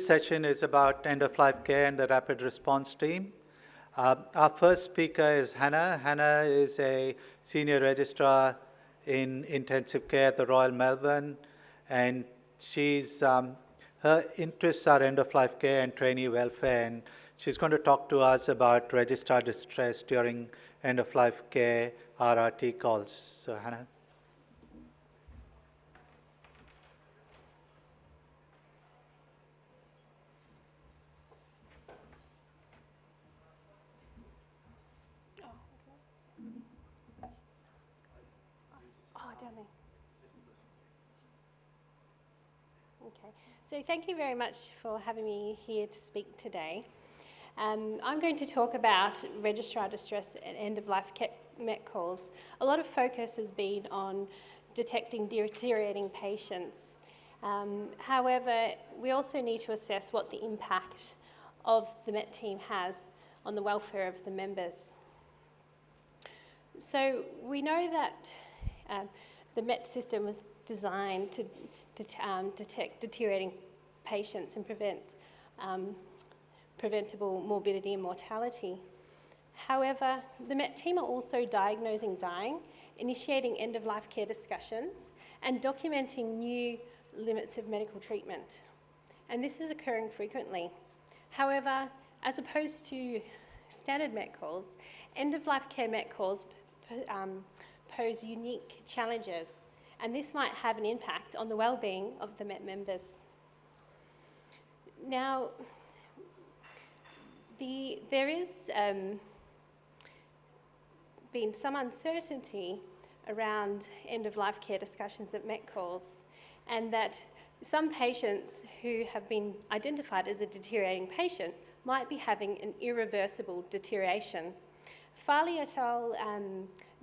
session is about end-of-life care and the rapid response team. Our first speaker is Hannah. Hannah is a senior registrar in intensive care at the Royal Melbourne, and her interests are end-of-life care and trainee welfare, and she's going to talk to us about registrar distress during end-of-life care RRT calls. So, Hannah. Okay, so thank you very much for having me here to speak today. I'm going to talk about registrar distress and end-of-life MET calls. A lot of focus has been on detecting deteriorating patients. However, we also need to assess what the impact of the MET team has on the welfare of the members. So we know that the MET system was designed to detect deteriorating patients and prevent preventable morbidity and mortality. However, the MET team are also diagnosing dying, initiating end-of-life care discussions, and documenting new limits of medical treatment. And this is occurring frequently. However, as opposed to standard MET calls, end-of-life care MET calls pose unique challenges, and this might have an impact on the well-being of the MET members. Now, there is been some uncertainty around end-of-life care discussions at MET calls, and that some patients who have been identified as a deteriorating patient might be having an irreversible deterioration. Farley et al.,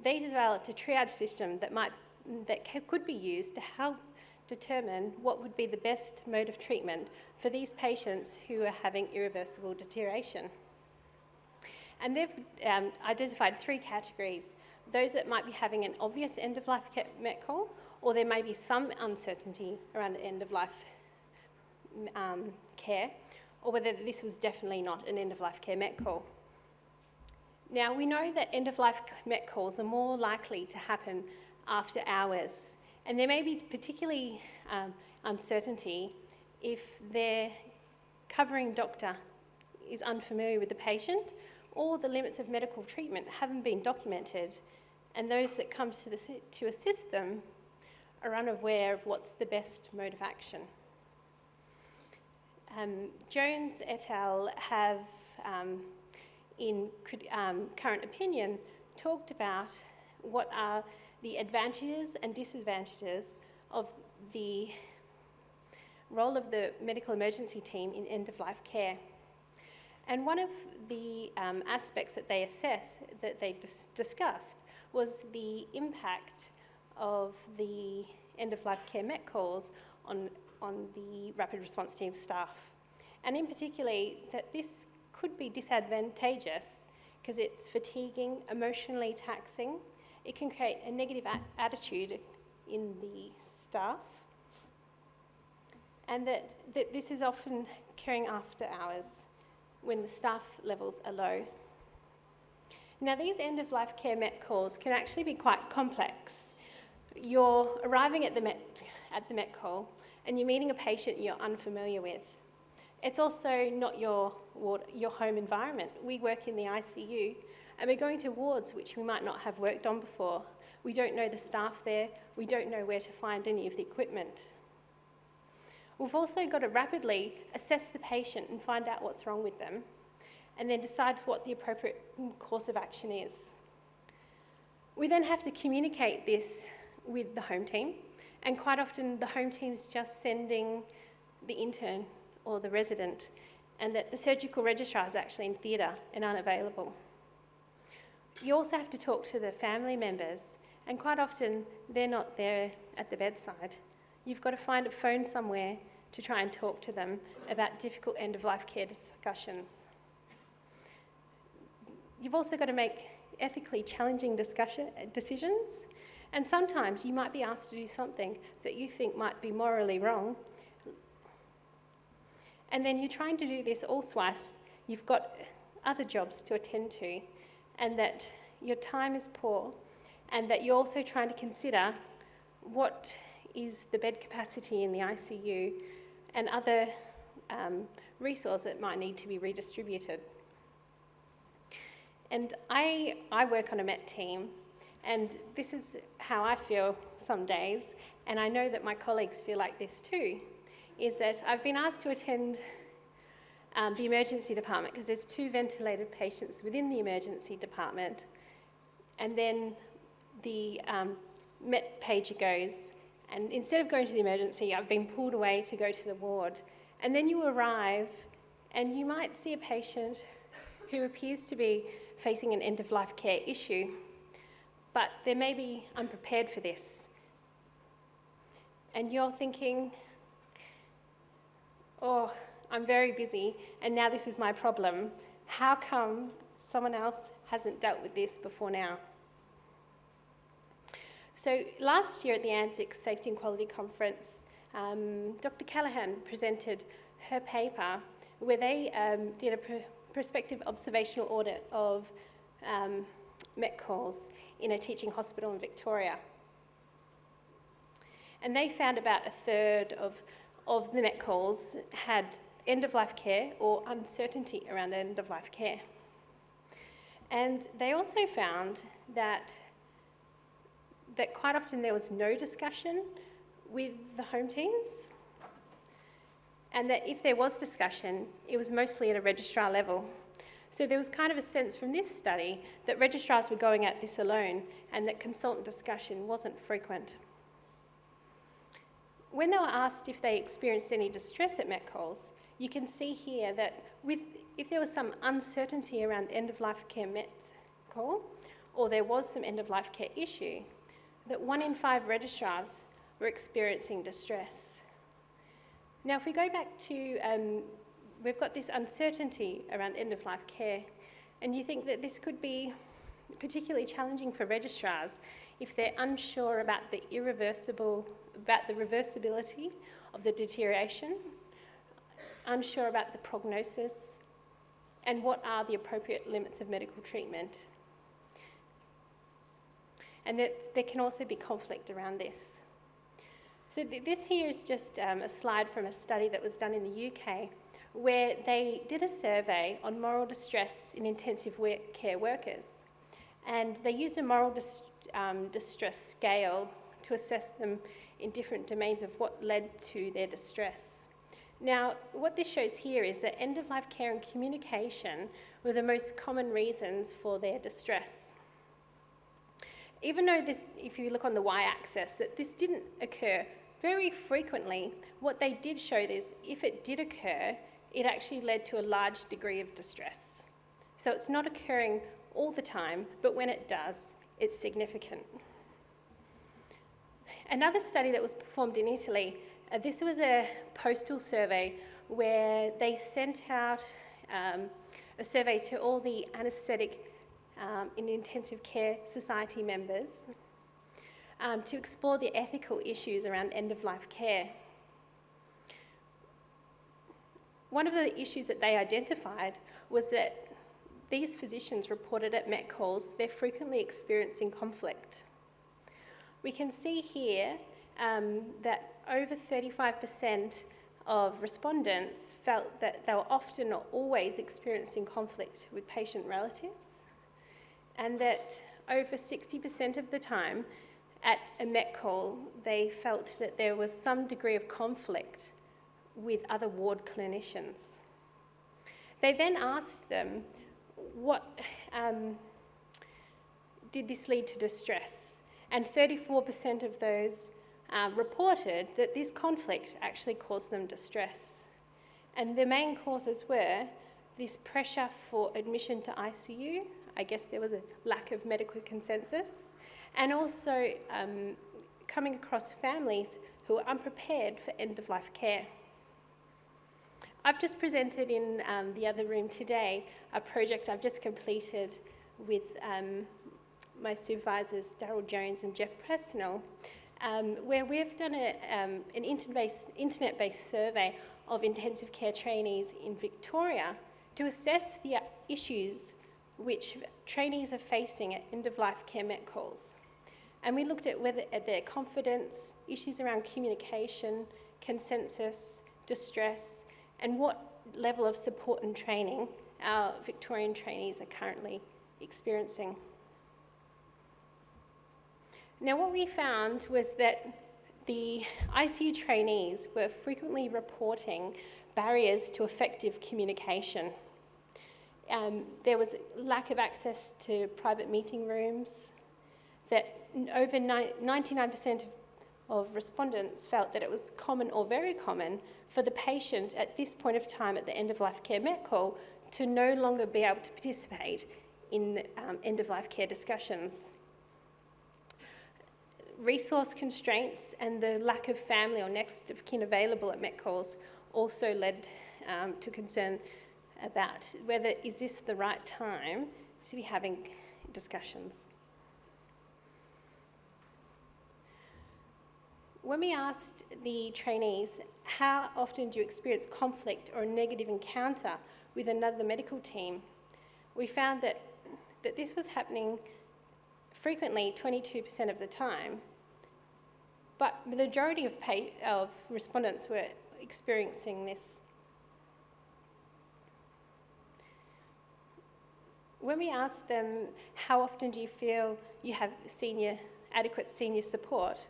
they developed a triage system that could be used to help determine what would be the best mode of treatment for these patients who are having irreversible deterioration. And they've identified three categories: those that might be having an obvious end-of-life MET call, or there may be some uncertainty around end-of-life care, or whether this was definitely not an end-of-life care MET call. Now, we know that end-of-life MET calls are more likely to happen after hours, and there may be particularly uncertainty if their covering doctor is unfamiliar with the patient, or the limits of medical treatment haven't been documented, and those that come to assist them are unaware of what's the best mode of action. Jones et al. Have, in current opinion, talked about what are the advantages and disadvantages of the role of the medical emergency team in end-of-life care. And one of the aspects that they discussed was the impact of the end-of-life care MET calls on the rapid response team staff. And in particular, that this could be disadvantageous because it's fatiguing, emotionally taxing. It can create a negative attitude in the staff, and that this is often occurring after hours when the staff levels are low. Now, these end-of-life care MET calls can actually be quite complex. You're arriving at the MET call and you're meeting a patient you're unfamiliar with. It's also not your home environment. We work in the ICU, and we're going to wards which we might not have worked on before. We don't know the staff there. We don't know where to find any of the equipment. We've also got to rapidly assess the patient and find out what's wrong with them, and then decide what the appropriate course of action is. We then have to communicate this with the home team, and quite often the home team's just sending the intern or the resident, and that the surgical registrar is actually in theatre and unavailable. You also have to talk to the family members, and quite often they're not there at the bedside. You've got to find a phone somewhere to try and talk to them about difficult end-of-life care discussions. You've also got to make ethically challenging decisions, and sometimes you might be asked to do something that you think might be morally wrong. And then you're trying to do this all whilst you've got other jobs to attend to, and that your time is poor, and that you're also trying to consider what is the bed capacity in the ICU and other resources that might need to be redistributed. And I work on a MET team, and this is how I feel some days, and I know that my colleagues feel like this too, is that I've been asked to attend the emergency department because there's 2 ventilated patients within the emergency department, and then the MET pager goes, and instead of going to the emergency, I've been pulled away to go to the ward. And then you arrive, and you might see a patient who appears to be facing an end-of-life care issue, but they may be unprepared for this. And you're thinking, oh, I'm very busy, and now this is my problem. How come someone else hasn't dealt with this before now? So last year at the ANZICS Safety and Quality Conference, Dr. Callaghan presented her paper where they did a prospective observational audit of MET calls in a teaching hospital in Victoria. And they found about a third of the MET calls had end-of-life care or uncertainty around end-of-life care. And they also found that quite often there was no discussion with the home teams, and that if there was discussion, it was mostly at a registrar level. So there was kind of a sense from this study that registrars were going at this alone and that consultant discussion wasn't frequent. When they were asked if they experienced any distress at MET calls, you can see here that if there was some uncertainty around end-of-life care MET call, or there was some end-of-life care issue, that 1 in 5 registrars were experiencing distress. Now, if we go back to, we've got this uncertainty around end-of-life care, and you think that this could be particularly challenging for registrars if they're unsure about the reversibility of the deterioration, unsure about the prognosis, and what are the appropriate limits of medical treatment. And that there can also be conflict around this. So this here is just a slide from a study that was done in the UK where they did a survey on moral distress in intensive care workers. And they used a moral distress scale to assess them in different domains of what led to their distress. Now, what this shows here is that end-of-life care and communication were the most common reasons for their distress. Even though this, if you look on the y-axis, that this didn't occur very frequently, what they did show is if it did occur, it actually led to a large degree of distress. So it's not occurring all the time, but when it does, it's significant. Another study that was performed in Italy, this was a postal survey where they sent out a survey to all the anaesthetic in intensive care society members to explore the ethical issues around end-of-life care. One of the issues that they identified was that these physicians reported at MET calls they're frequently experiencing conflict. We can see here that over 35% of respondents felt that they were often or always experiencing conflict with patient relatives, and that over 60% of the time at a MET call, they felt that there was some degree of conflict with other ward clinicians. They then asked them, what did this lead to distress? And 34% of those reported that this conflict actually caused them distress. And the main causes were this pressure for admission to ICU. I guess there was a lack of medical consensus, and also coming across families who are unprepared for end-of-life care. I've just presented in the other room today a project I've just completed with my supervisors, Daryl Jones and Jeff Presnell, where we've done an internet-based survey of intensive care trainees in Victoria to assess the issues which trainees are facing at end-of-life care MET calls. And we looked at their confidence, issues around communication, consensus, distress, and what level of support and training our Victorian trainees are currently experiencing. Now, what we found was that the ICU trainees were frequently reporting barriers to effective communication. There was lack of access to private meeting rooms, that over 99% of respondents felt that it was common or very common for the patient at this point of time at the end-of-life care MET call to no longer be able to participate in end-of-life care discussions. Resource constraints and the lack of family or next of kin available at MET calls also led to concern about whether is this the right time to be having discussions. When we asked the trainees, how often do you experience conflict or a negative encounter with another medical team, we found that this was happening frequently 22% of the time, but the majority of respondents were experiencing this. When we asked them, how often do you feel you have adequate senior support,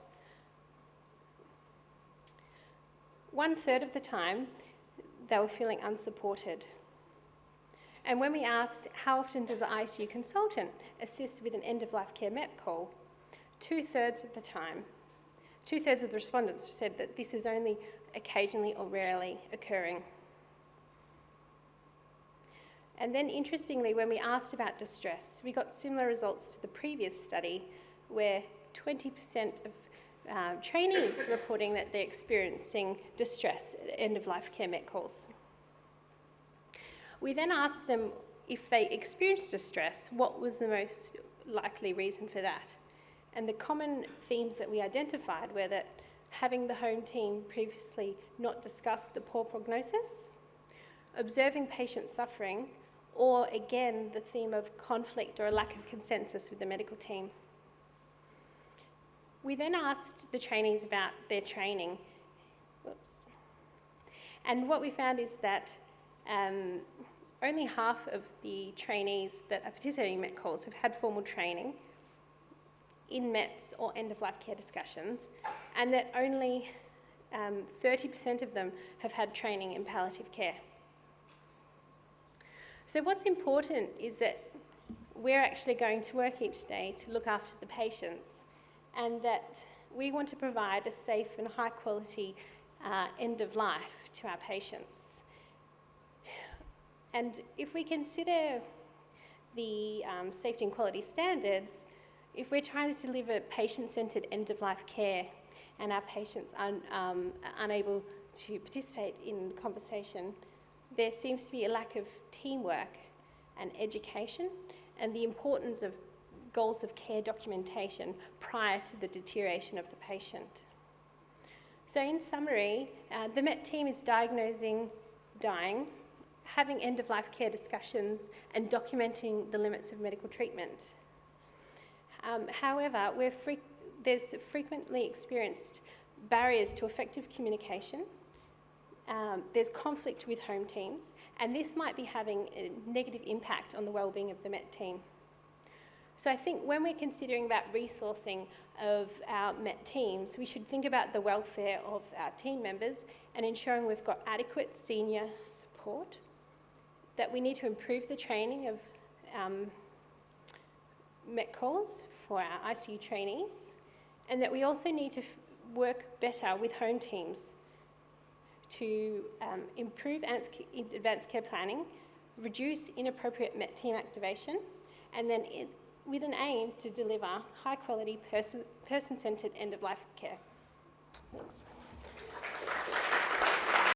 1/3 of the time, they were feeling unsupported. And when we asked, how often does the ICU consultant assist with an end-of-life care MET call, 2/3 of the time, 2/3 of the respondents said that this is only occasionally or rarely occurring. And then interestingly, when we asked about distress, we got similar results to the previous study where 20% of trainees reporting that they're experiencing distress at end-of-life care MET calls. We then asked them if they experienced distress, what was the most likely reason for that? And the common themes that we identified were that having the home team previously not discussed the poor prognosis, observing patient suffering, or again, the theme of conflict or a lack of consensus with the medical team. We then asked the trainees about their training. Whoops. And what we found is that only half of the trainees that are participating in MET calls have had formal training in METs or end-of-life care discussions, and that only 30% of them have had training in palliative care. So what's important is that we're actually going to work each day to look after the patients, and that we want to provide a safe and high quality end of life to our patients. And if we consider the safety and quality standards, if we're trying to deliver patient-centred end-of-life care and our patients are unable to participate in conversation, there seems to be a lack of teamwork and education and the importance of goals of care documentation prior to the deterioration of the patient. So in summary, the MET team is diagnosing dying, having end-of-life care discussions and documenting the limits of medical treatment. However, there's frequently experienced barriers to effective communication. There's conflict with home teams, and this might be having a negative impact on the wellbeing of the MET team. So I think when we're considering about resourcing of our MET teams, we should think about the welfare of our team members and ensuring we've got adequate senior support, that we need to improve the training of MET calls for our ICU trainees, and that we also need to work better with home teams to improve advanced care planning, reduce inappropriate MET team activation, and then with an aim to deliver high quality person-centred end-of-life care. Thanks.